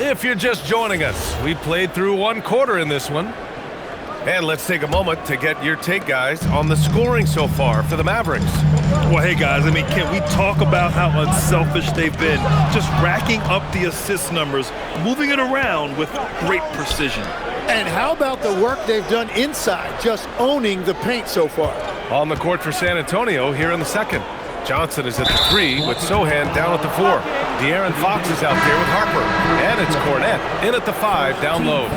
If you're just joining us, we played through one quarter in this one. And let's take a moment to get your take, guys, on the scoring so far for the Mavericks. Well, hey, guys, can we talk about how unselfish they've been? Just racking up the assist numbers, moving it around with great precision. And how about the work they've done inside, just owning the paint so far? On the court for San Antonio here in the second. Johnson is at the 3 with Sochan down at the 4. De'Aaron Fox is out there with Harper. And it's Kornet in at the 5 down low.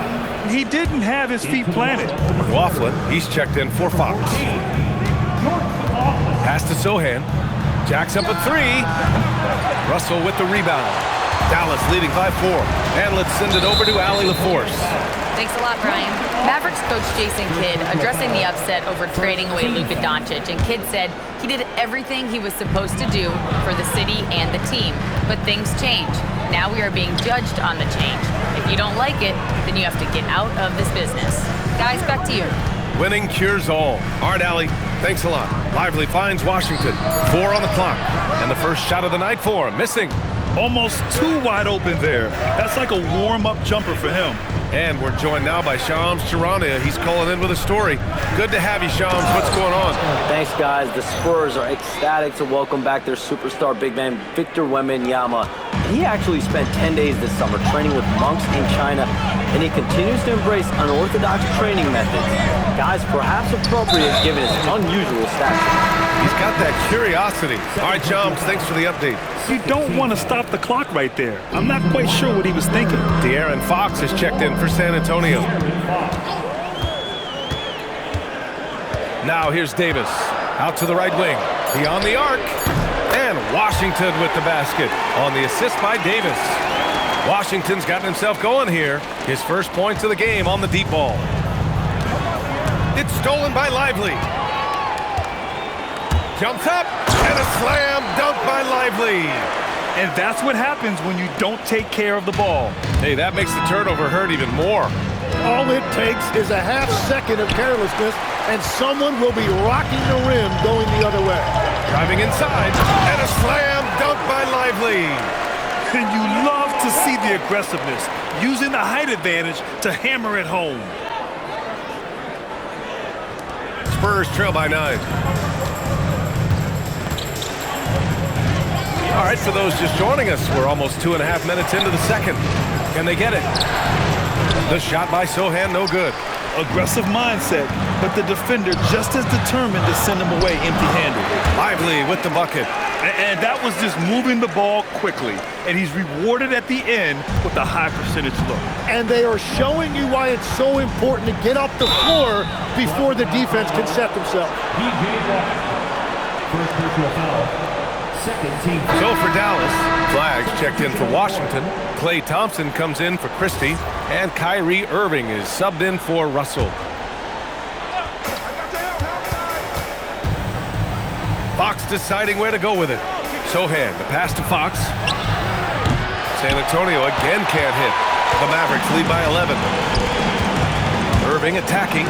He didn't have his feet planted. McLaughlin, he's checked in for Fox. Pass to Sochan. Jacks up at 3. Russell with the rebound. Dallas leading by 4. And let's send it over to Allie LaForce. Thanks a lot, Brian. Mavericks coach Jason Kidd addressing the upset over trading away Luka Doncic, and Kidd said he did everything he was supposed to do for the city and the team. But things change. Now we are being judged on the change. If you don't like it, then you have to get out of this business. Guys, back to you. Winning cures all. All right, Allie, thanks a lot. Lively finds Washington. 4 on the clock. And the first shot of the night for him, missing. Almost too wide open there. That's like a warm-up jumper for him. And we're joined now by Shams Charania. He's calling in with a story. Good to have you, Shams. What's going on? Thanks, guys. The Spurs are ecstatic to welcome back their superstar big man, Victor Wembanyama. He actually spent 10 days this summer training with monks in China, and he continues to embrace unorthodox training methods. Guys, perhaps appropriate given his unusual stature. He's got that curiosity. All right, Shams, thanks for the update. You don't want to stop the clock right there. I'm not quite sure what he was thinking. De'Aaron Fox is checked in for San Antonio. Now here's Davis. Out to the right wing. Beyond the arc. And Washington with the basket on the assist by Davis. Washington's gotten himself going here. His first points of the game on the deep ball. It's stolen by Lively. Jumps up, and a slam dunk by Lively. And that's what happens when you don't take care of the ball. Hey, that makes the turnover hurt even more. All it takes is a half second of carelessness, and someone will be rocking the rim going the other way. Driving inside, and a slam dunk by Lively. And you love to see the aggressiveness, using the height advantage to hammer it home. Spurs trail by 9. All right, for those just joining us, we're almost 2.5 minutes into the second. Can they get it? The shot by Sochan, no good. Aggressive mindset, but the defender just as determined to send him away empty-handed. Lively with the bucket. And that was just moving the ball quickly. And he's rewarded at the end with a high percentage look. And they are showing you why it's so important to get off the floor before the defense can set themselves. First personal foul. So for Dallas, flags checked in for Washington. Klay Thompson comes in for Christie, and Kyrie Irving is subbed in for Russell. Fox deciding where to go with it. Sochan, the pass to Fox. San Antonio again can't hit. The Mavericks lead by 11. Irving attacking.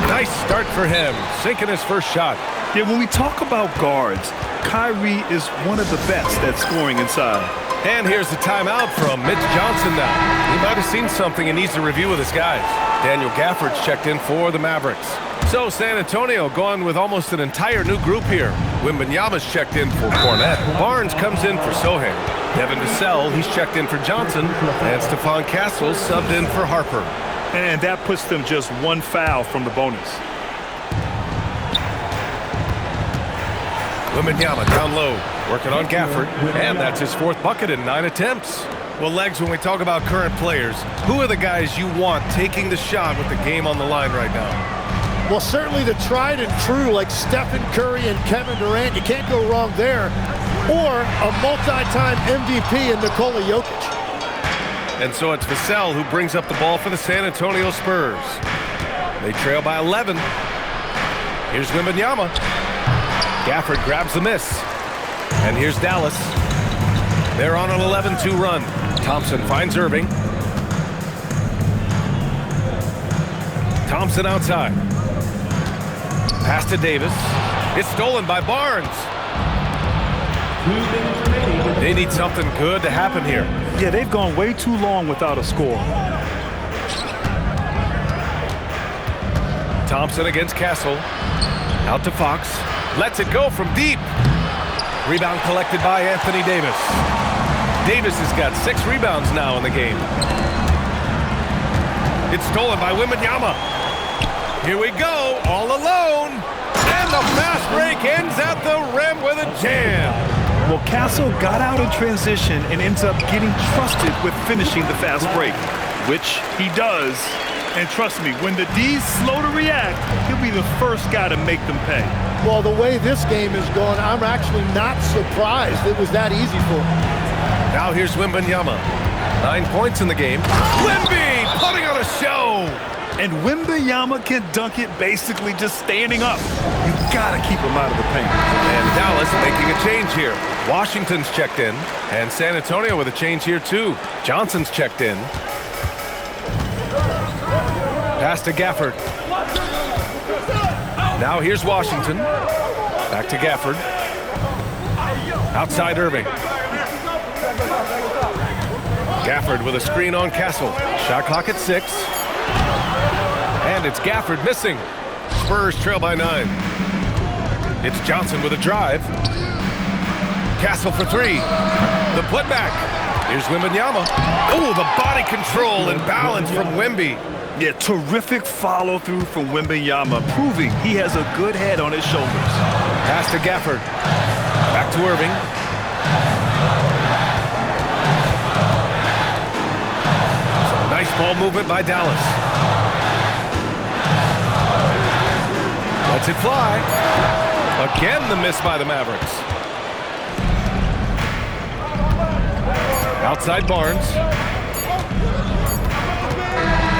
Nice start for him, sinking his first shot. Yeah, when we talk about guards, Kyrie is one of the best at scoring inside. And here's the timeout from Mitch Johnson now. He might have seen something and needs to review with his guys. Daniel Gafford's checked in for the Mavericks. So San Antonio going with almost an entire new group here. Wembanyama's checked in for Kornet. Barnes comes in for Sochan. Devin Vassell, he's checked in for Johnson. And Stephon Castle subbed in for Harper. And that puts them just one foul from the bonus. Wembanyama down low, working on Gafford, and that's his 4th bucket in 9 attempts. Well, Legs, when we talk about current players, who are the guys you want taking the shot with the game on the line right now? Well, certainly the tried and true like Stephen Curry and Kevin Durant. You can't go wrong there. Or a multi-time MVP in Nikola Jokic. And so it's Vassell who brings up the ball for the San Antonio Spurs. They trail by 11. Here's Wembanyama. Gafford grabs the miss. And here's Dallas. They're on an 11-2 run. Thompson finds Irving. Thompson outside. Pass to Davis. It's stolen by Barnes. They need something good to happen here. Yeah, they've gone way too long without a score. Thompson against Castle. Out to Fox. Lets it go from deep. Rebound collected by Anthony Davis. Davis has got 6 rebounds now in the game. It's stolen by Wembanyama. Here we go, all alone. And the fast break ends at the rim with a jam. Well, Castle got out in transition and ends up getting trusted with finishing the fast break, which he does. And trust me, when the D's slow to react, he'll be the first guy to make them pay. Well, the way this game is going, I'm actually not surprised it was that easy for him. Now here's Wembanyama. 9 points in the game. Wemby putting on a show. And Wembanyama can dunk it basically just standing up. You gotta keep him out of the paint. And Dallas making a change here. Washington's checked in, and San Antonio with a change here too. Johnson's checked in. Pass to Gafford. Now here's Washington. Back to Gafford. Outside Irving. Gafford with a screen on Castle. Shot clock at 6. And it's Gafford missing. Spurs trail by 9. It's Johnson with a drive. Castle for 3. The putback. Here's Wembanyama. Oh, the body control and balance from Wemby. Yeah, terrific follow-through from Wembanyama, proving he has a good head on his shoulders. Pass to Gafford. Back to Irving. Some nice ball movement by Dallas. Lets it fly. Again, the miss by the Mavericks. Outside Barnes.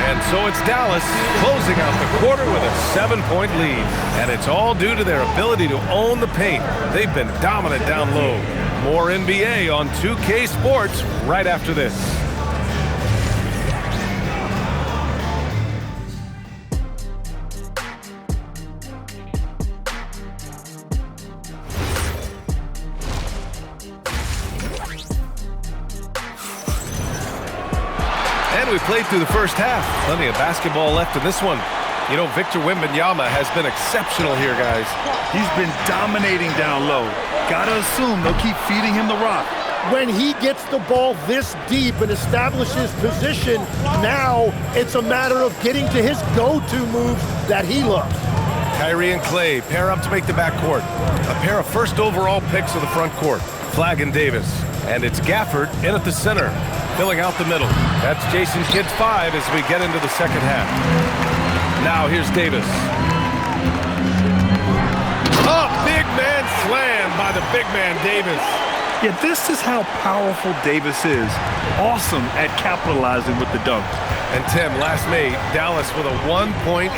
And so it's Dallas closing out the quarter with a 7-point lead. And it's all due to their ability to own the paint. They've been dominant down low. More NBA on 2K Sports right after this. And we played through the first half. Plenty of basketball left in this one. You know, Victor Wembanyama has been exceptional here, guys. He's been dominating down low. Gotta assume they'll keep feeding him the rock. When he gets the ball this deep and establishes position, now it's a matter of getting to his go-to moves that he loves. Kyrie and Clay pair up to make the backcourt. A pair of first overall picks of the front court. Flagg and Davis. And it's Gafford in at the center, filling out the middle. That's Jason Kidd's 5 as we get into the second half. Now here's Davis. Oh, big man slam by the big man Davis. Yeah, this is how powerful Davis is. Awesome at capitalizing with the dunk. And Tim, last May, Dallas with a 1.8%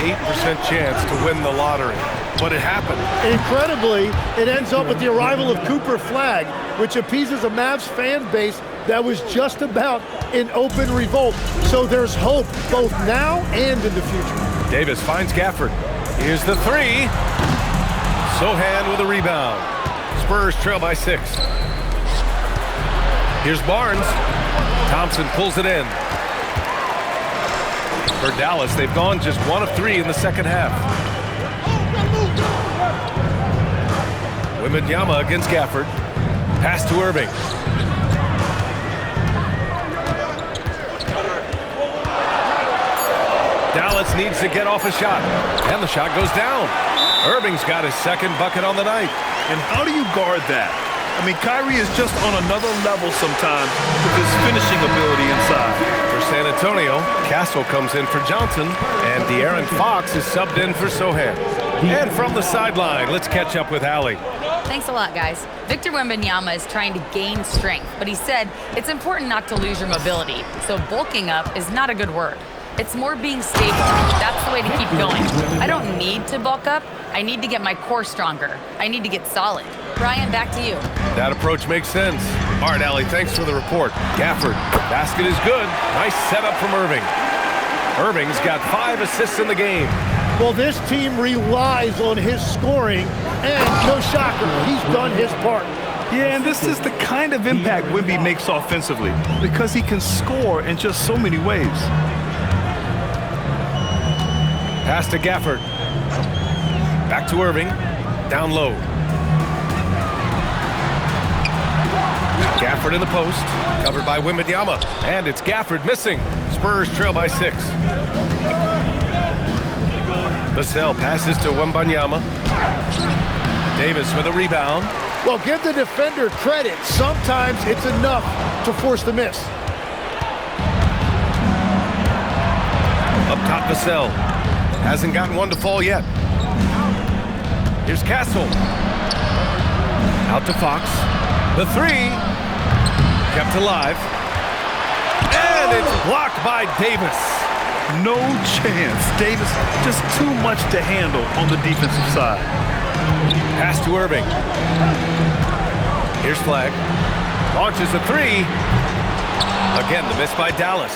chance to win the lottery. But it happened. Incredibly, it ends up with the arrival of Cooper Flagg, which appeases a Mavs fan base that was just about in open revolt. So there's hope both now and in the future. Davis finds Gafford. Here's the 3. Sohan with a rebound. Spurs trail by 6. Here's Barnes. Thompson pulls it in. For Dallas, they've gone just 1 of 3 in the second half. Wembanyama against Gafford. Pass to Irving. Dallas needs to get off a shot. And the shot goes down. Irving's got his second bucket on the night. And how do you guard that? I mean, Kyrie is just on another level sometimes with his finishing ability inside. For San Antonio, Castle comes in for Johnson, and De'Aaron Fox is subbed in for Sohan. And from the sideline, let's catch up with Allie. Thanks a lot, guys. Victor Wembanyama is trying to gain strength, but he said it's important not to lose your mobility. So bulking up is not a good word. It's more being stable. That's the way to keep going. I don't need to bulk up. I need to get my core stronger. I need to get solid. Brian, back to you. That approach makes sense. All right, Allie, thanks for the report. Gafford, basket is good. Nice setup from Irving. Irving's got 5 assists in the game. Well, this team relies on his scoring, and no shocker, he's done his part. Yeah, and this is the kind of impact Wemby makes offensively because he can score in just so many ways. Pass to Gafford. Back to Irving. Down low. Gafford in the post. Covered by Wembanyama. And it's Gafford missing. Spurs trail by 6. Vassell passes to Wembanyama. Davis with a rebound. Well, give the defender credit. Sometimes it's enough to force the miss. Up top, Vassell. Hasn't gotten one to fall yet. Here's Castle. Out to Fox. The 3. Kept alive. And it's blocked by Davis. No chance. Davis just too much to handle on the defensive side. Pass to Irving. Here's Flagg. Launches a 3. Again, the miss by Dallas.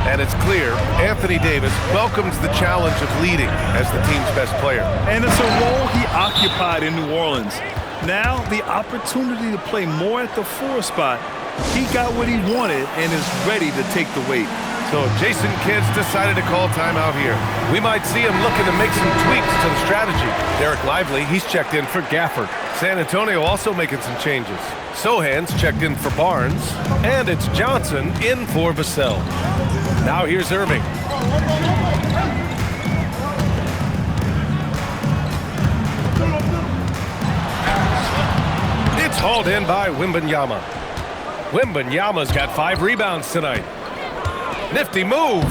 And it's clear Anthony Davis welcomes the challenge of leading as the team's best player. And it's a role he occupied in New Orleans. Now the opportunity to play more at the 4 spot. He got what he wanted and is ready to take the weight. So Jason Kidd's decided to call timeout here. We might see him looking to make some tweaks to the strategy. Derek Lively, he's checked in for Gafford. San Antonio also making some changes. Sohan's checked in for Barnes. And it's Johnson in for Vassell. Now here's Irving. It's hauled in by Wembanyama. Wembanyama's got 5 rebounds tonight. Nifty move.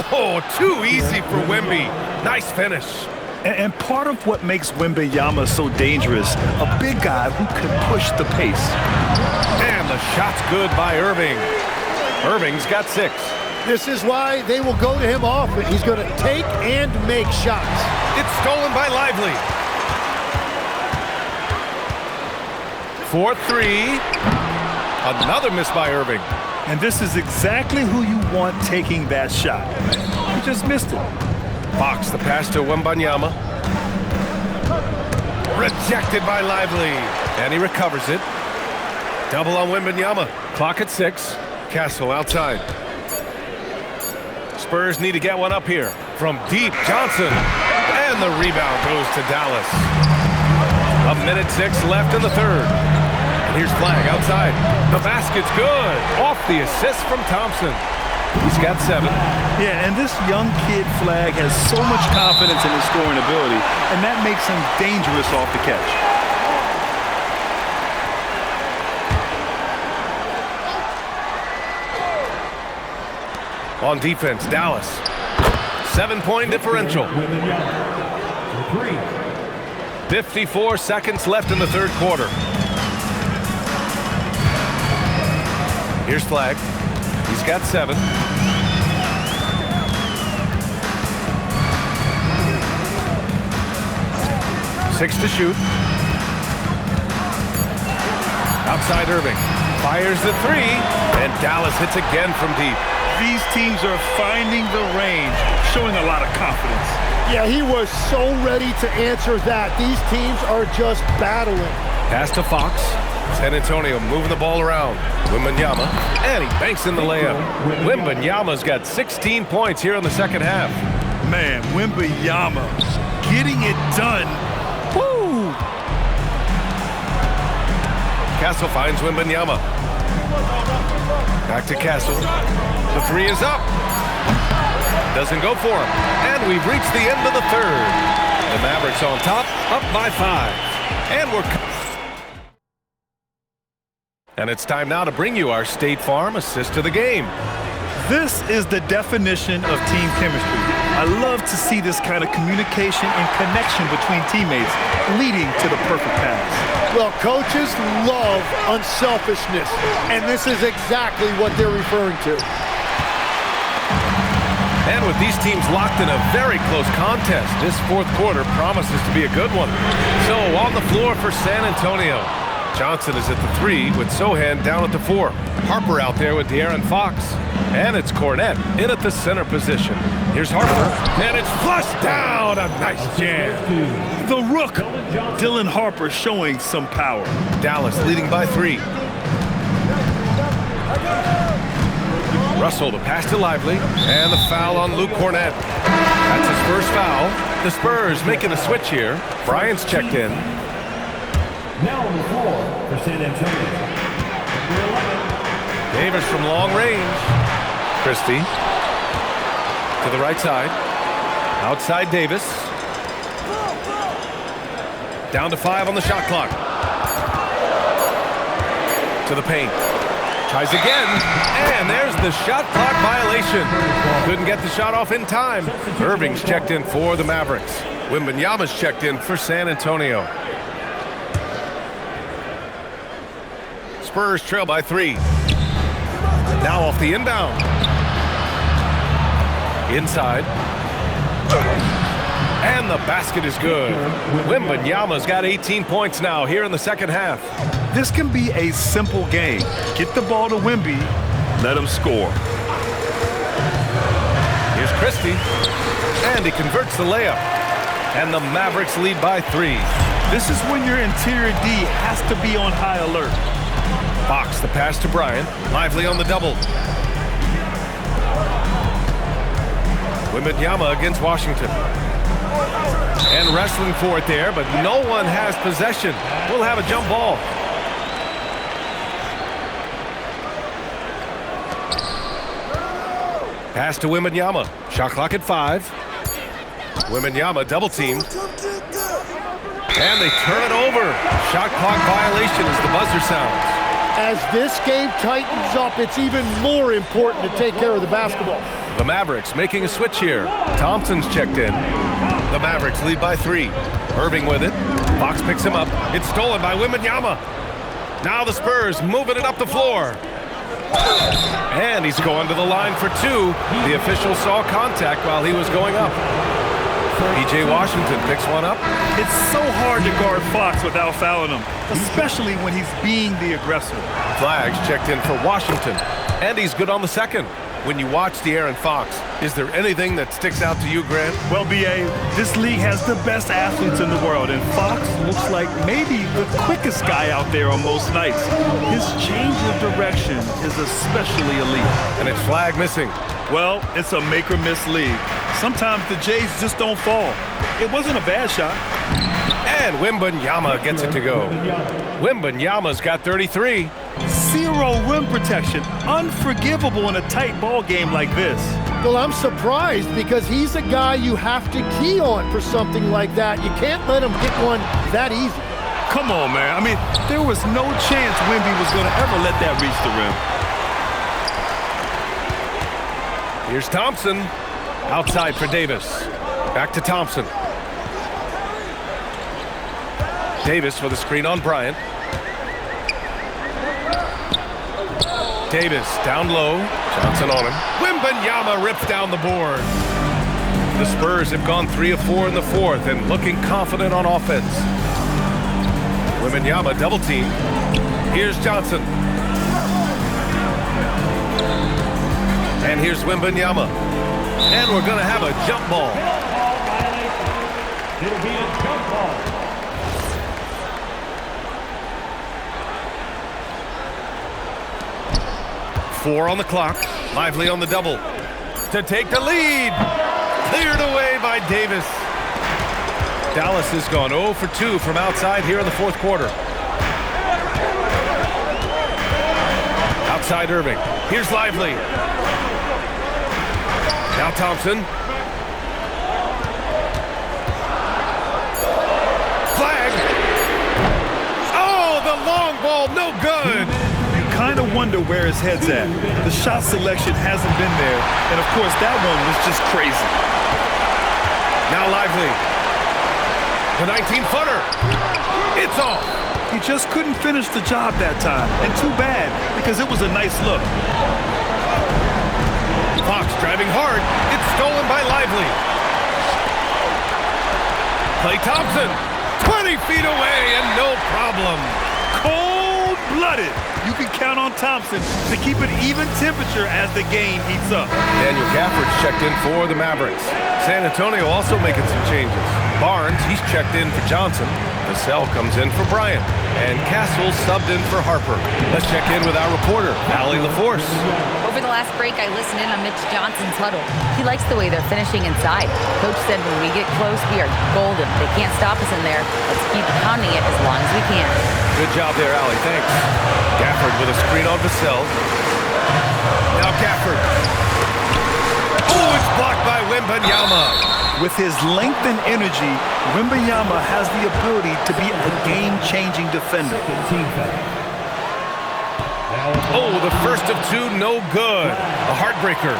Oh, too easy for Wemby. Nice finish. And part of what makes Wembanyama so dangerous, a big guy who can push the pace. And the shot's good by Irving. Irving's got 6. This is why they will go to him often. He's going to take and make shots. It's stolen by Lively. 4-3. Another miss by Irving. And this is exactly who you want taking that shot. He just missed it. Fox, the pass to Wembanyama. Rejected by Lively. And he recovers it. Double on Wembanyama. Clock at 6. Castle outside. Spurs need to get one up here. From deep, Johnson. And the rebound goes to Dallas. 1:06 left in the 3rd. And here's Flagg outside. The basket's good. Off the assist from Thompson. He's got 7. Yeah, and this young kid Flagg has so much confidence in his scoring ability, and that makes him dangerous off the catch. On defense, Dallas. 7-point differential. 54 seconds left in the 3rd quarter. Here's Flagg. He's got 7. Six to shoot. Outside Irving. Fires the 3. And Dallas hits again from deep. These teams are finding the range, showing a lot of confidence. Yeah, he was so ready to answer that. These teams are just battling. Pass to Fox. San Antonio moving the ball around. Wembanyama. And he banks in the layup. Wembanyama's got 16 points here in the 2nd half. Man, Wembanyama getting it done. Woo! Castle finds Wembanyama. Back to Castle. The 3 is up. Doesn't go for him. And we've reached the end of the 3rd. The Mavericks on top, up by 5. And And it's time now to bring you our State Farm assist to the game. This is the definition of team chemistry. I love to see this kind of communication and connection between teammates leading to the perfect pass. Well, coaches love unselfishness, and this is exactly what they're referring to. And with these teams locked in a very close contest, this 4th quarter promises to be a good one. So on the floor for San Antonio. Johnson is at the 3 with Sohan down at the 4. Harper out there with De'Aaron Fox. And it's Cornette in at the center position. Here's Harper, and it's flushed down. A nice jam. The crook. Dylan Harper showing some power. Dallas leading by 3. Russell, the pass to Lively, and the foul on Luke Cornett. That's his first foul. The Spurs making a switch here. Bryant's checked in. Now on the floor for San Antonio. Davis from long range. Christie to the right side. Outside Davis. Down to 5 on the shot clock. To the paint. Tries again, and there's the shot clock violation. Couldn't get the shot off in time. Irving's checked in for the Mavericks. Wembanyama's checked in for San Antonio. Spurs trail by 3. Now off the inbound. Inside. And the basket is good. Wembanyama's got 18 points now here in the second half. This can be a simple game. Get the ball to Wemby, let him score. Here's Christie, and he converts the layup. And the Mavericks lead by 3. This is when your interior D has to be on high alert. Fox, the pass to Bryant. Lively on the double. Wembanyama against Washington. And wrestling for it there, but no one has possession. We'll have a jump ball. Pass to Wembanyama. Shot clock at 5. Wembanyama double teamed. And they turn it over. Shot clock violation as the buzzer sounds. As this game tightens up, it's even more important to take care of the basketball. The Mavericks making a switch here. Thompson's checked in. The Mavericks lead by 3. Irving with it. Fox picks him up. It's stolen by Wembanyama. Now the Spurs moving it up the floor. And he's going to the line for 2. The official saw contact while he was going up. P.J. Washington picks one up. It's so hard to guard Fox without fouling him, especially when he's being the aggressor. Flags checked in for Washington. And he's good on the second. When you watch De'Aaron Fox, is there anything that sticks out to you, Grant? Well, B.A., this league has the best athletes in the world, and Fox looks like maybe the quickest guy out there on most nights. His change of direction is especially elite. And it's flag missing. Well, it's a make-or-miss league. Sometimes the Jays just don't fall. It wasn't a bad shot. And Wembanyama gets it to go. Wembanyama's got 33. Zero rim protection. Unforgivable in a tight ball game like this. Well, I'm surprised because he's a guy you have to key on for something like that. You can't let him get one that easy. Come on, man. I mean, there was no chance Wemby was going to ever let that reach the rim. Here's Thompson. Outside for Davis. Back to Thompson. Davis with a screen on Bryant. Davis down low. Johnson on him. Wembanyama rips down the board. The Spurs have gone 3 of 4 in the fourth and looking confident on offense. Wembanyama double team. Here's Johnson. And here's Wembanyama. And we're going to have a jump ball. It'll be a jump ball. Four on the clock. Lively on the double. To take the lead. Cleared away by Davis. Dallas has gone 0 for 2 from outside here in the fourth quarter. Outside Irving. Here's Lively. Now Thompson. Flag. Oh, the long ball, no good. You kind of wonder where his head's at. The shot selection hasn't been there, and of course that one was just crazy. Now Lively. The 19-footer. It's off. He just couldn't finish the job that time, and too bad, because it was a nice look. Fox driving hard. It's stolen by Lively. Klay Thompson, 20 feet away and no problem. Cold-blooded. You can count on Thompson to keep an even temperature as the game heats up. Daniel Gafford's checked in for the Mavericks. San Antonio also making some changes. Barnes, he's checked in for Johnson. Vassell comes in for Bryant. And Castle subbed in for Harper. Let's check in with our reporter, Allie LaForce. Over the last break, I listened in on Mitch Johnson's huddle. He likes the way they're finishing inside. Coach said when we get close, we are golden. They can't stop us in there. Let's keep pounding it as long as we can. Good job there, Allie. Thanks. Gafford with a screen on Vassell. Now Gafford. Oh, it's blocked by Wembanyama. With his length and energy, Wembanyama has the ability to be a game-changing defender. Oh, the first of two, no good. A heartbreaker.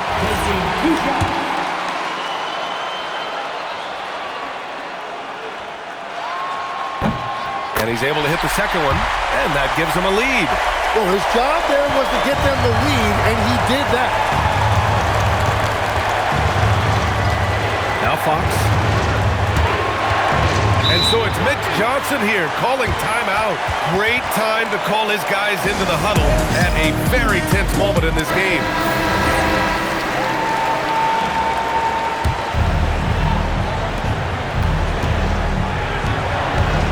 And he's able to hit the second one, and that gives him a lead. Well, his job there was to get them the lead, and he did that. Now Fox. And so it's Mitch Johnson here calling timeout. Great time to call his guys into the huddle at a very tense moment in this game.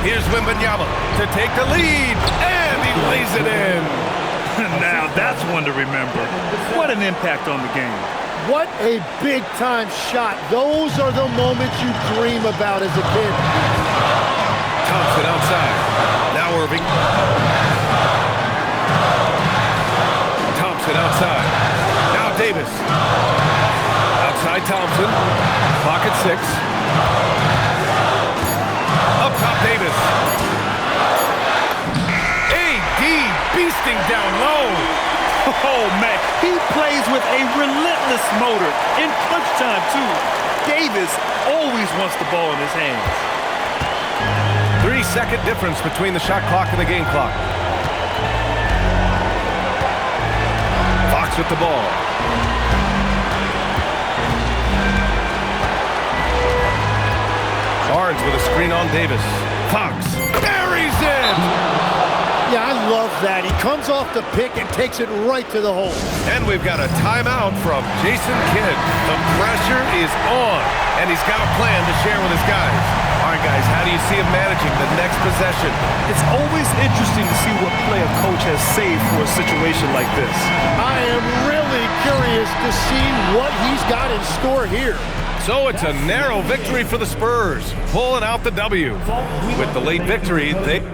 Here's Wembanyama to take the lead, and he lays it in. Now that's one to remember. What an impact on the game. What a big-time shot. Those are the moments you dream about as a kid. Thompson outside. Now Irving. Thompson outside. Now Davis. Outside Thompson. Clock at 6. Up top Davis. AD beasting down low. Oh, man, he plays with a relentless motor. In clutch time, too. Davis always wants the ball in his hands. 3-second difference between the shot clock and the game clock. Fox with the ball. Barnes with a screen on Davis. Fox buries it! Yeah, I love that. He comes off the pick and takes it right to the hole. And we've got a timeout from Jason Kidd. The pressure is on, and he's got a plan to share with his guys. All right, guys, how do you see him managing the next possession? It's always interesting to see what play a coach has saved for a situation like this. I am really curious to see what he's got in store here. So it's a narrow victory for the Spurs, pulling out the W. With the late victory, they...